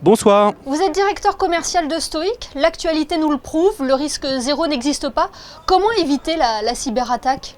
Bonsoir. Vous êtes directeur commercial de Stoic, l'actualité nous le prouve, le risque zéro n'existe pas. Comment éviter la cyberattaque ?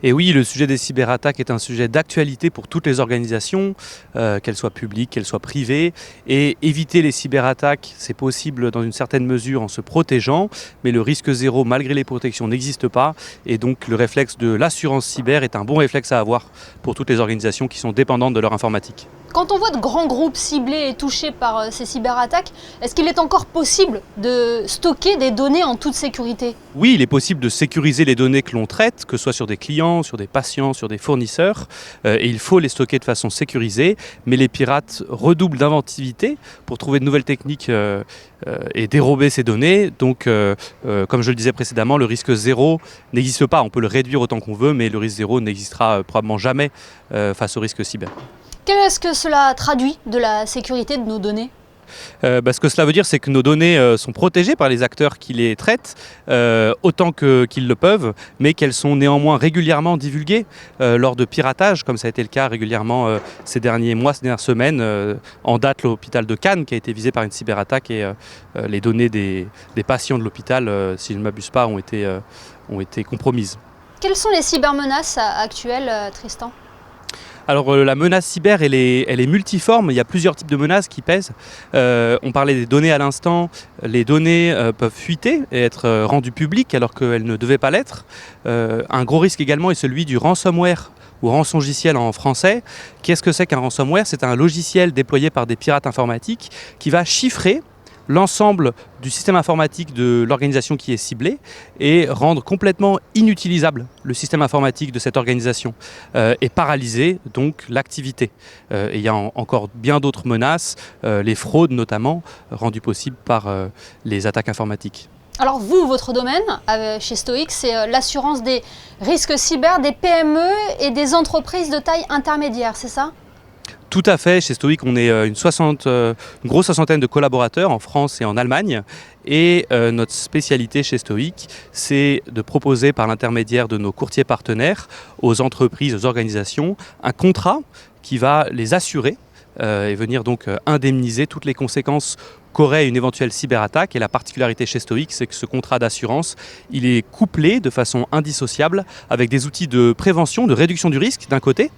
Et oui, le sujet des cyberattaques est un sujet d'actualité pour toutes les organisations, qu'elles soient publiques, qu'elles soient privées. Et éviter les cyberattaques, c'est possible dans une certaine mesure en se protégeant, mais le risque zéro, malgré les protections, n'existe pas. Et donc le réflexe de l'assurance cyber est un bon réflexe à avoir pour toutes les organisations qui sont dépendantes de leur informatique. Quand on voit de grands groupes ciblés et touchés par ces cyberattaques, est-ce qu'il est encore possible de stocker des données en toute sécurité ? Oui, il est possible de sécuriser les données que l'on traite, que ce soit sur des clients, sur des patients, sur des fournisseurs, et il faut les stocker de façon sécurisée, mais les pirates redoublent d'inventivité pour trouver de nouvelles techniques et dérober ces données. Donc, comme je le disais précédemment, le risque zéro n'existe pas. On peut le réduire autant qu'on veut, mais le risque zéro n'existera probablement jamais face au risque cyber. Qu'est-ce que cela traduit de la sécurité de nos données ? Ce que cela veut dire, c'est que nos données sont protégées par les acteurs qui les traitent autant qu'ils le peuvent, mais qu'elles sont néanmoins régulièrement divulguées lors de piratage, comme ça a été le cas régulièrement ces derniers mois, ces dernières semaines. En date, l'hôpital de Cannes qui a été visé par une cyberattaque et les données des patients de l'hôpital, si je ne m'abuse pas, ont été compromises. Quelles sont les cybermenaces actuelles, Tristan ? Alors la menace cyber, elle est multiforme, il y a plusieurs types de menaces qui pèsent. On parlait des données à l'instant, les données peuvent fuiter et être rendues publiques alors qu'elles ne devaient pas l'être. Un gros risque également est celui du ransomware ou rançongiciel en français. Qu'est-ce que c'est qu'un ransomware ? C'est un logiciel déployé par des pirates informatiques qui va chiffrer l'ensemble du système informatique de l'organisation qui est ciblée et rendre complètement inutilisable le système informatique de cette organisation et paralyser donc l'activité. Et il y a encore bien d'autres menaces, les fraudes notamment, rendues possibles par les attaques informatiques. Alors vous, votre domaine chez Stoic, c'est l'assurance des risques cyber des PME et des entreprises de taille intermédiaire, c'est ça ? Tout à fait, chez Stoic, on est une grosse soixantaine de collaborateurs en France et en Allemagne. Et notre spécialité chez Stoic, c'est de proposer par l'intermédiaire de nos courtiers partenaires aux entreprises, aux organisations, un contrat qui va les assurer et venir donc indemniser toutes les conséquences qu'aurait une éventuelle cyberattaque. Et la particularité chez Stoic, c'est que ce contrat d'assurance, il est couplé de façon indissociable avec des outils de prévention, de réduction du risque d'un côté,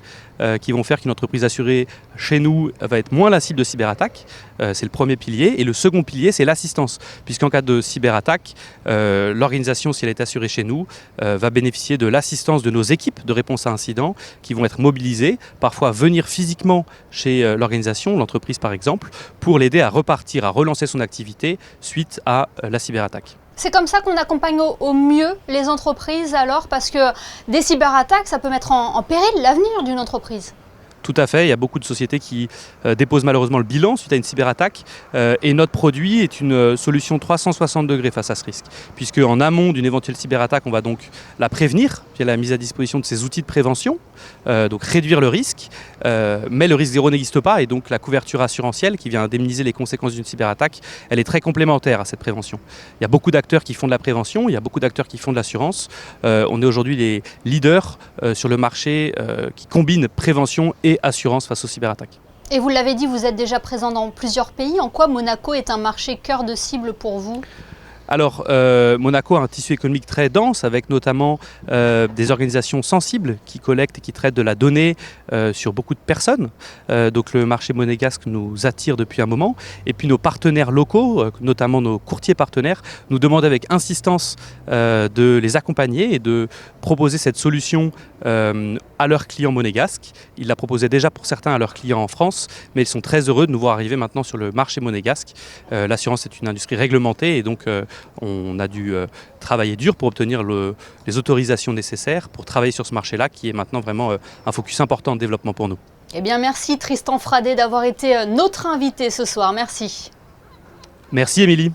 qui vont faire qu'une entreprise assurée chez nous va être moins la cible de cyberattaque. C'est le premier pilier. Et le second pilier, c'est l'assistance. Puisqu'en cas de cyberattaque, l'organisation, si elle est assurée chez nous, va bénéficier de l'assistance de nos équipes de réponse à incidents qui vont être mobilisées, parfois venir physiquement chez l'organisation, l'entreprise par exemple, pour l'aider à repartir, à relancer son activité suite à la cyberattaque. C'est comme ça qu'on accompagne au mieux les entreprises alors, parce que des cyberattaques, ça peut mettre en péril l'avenir d'une entreprise. Tout à fait, il y a beaucoup de sociétés qui déposent malheureusement le bilan suite à une cyberattaque et notre produit est une solution 360 degrés face à ce risque. Puisque en amont d'une éventuelle cyberattaque, on va donc la prévenir via la mise à disposition de ces outils de prévention, donc réduire le risque, mais le risque zéro n'existe pas et donc la couverture assurantielle qui vient indemniser les conséquences d'une cyberattaque, elle est très complémentaire à cette prévention. Il y a beaucoup d'acteurs qui font de la prévention, il y a beaucoup d'acteurs qui font de l'assurance. On est aujourd'hui les leaders sur le marché qui combinent prévention et assurance face aux cyberattaques. Et vous l'avez dit, vous êtes déjà présent dans plusieurs pays. En quoi Monaco est un marché cœur de cible pour vous ? Alors, Monaco a un tissu économique très dense avec notamment des organisations sensibles qui collectent et qui traitent de la donnée sur beaucoup de personnes. Donc le marché monégasque nous attire depuis un moment. Et puis nos partenaires locaux, notamment nos courtiers partenaires, nous demandent avec insistance de les accompagner et de proposer cette solution à leurs clients monégasques. Ils la proposaient déjà pour certains à leurs clients en France, mais ils sont très heureux de nous voir arriver maintenant sur le marché monégasque. L'assurance est une industrie réglementée et donc on a dû travailler dur pour obtenir les autorisations nécessaires pour travailler sur ce marché-là qui est maintenant vraiment un focus important de développement pour nous. Eh bien merci Tristan Fradet d'avoir été notre invité ce soir. Merci. Merci Émilie.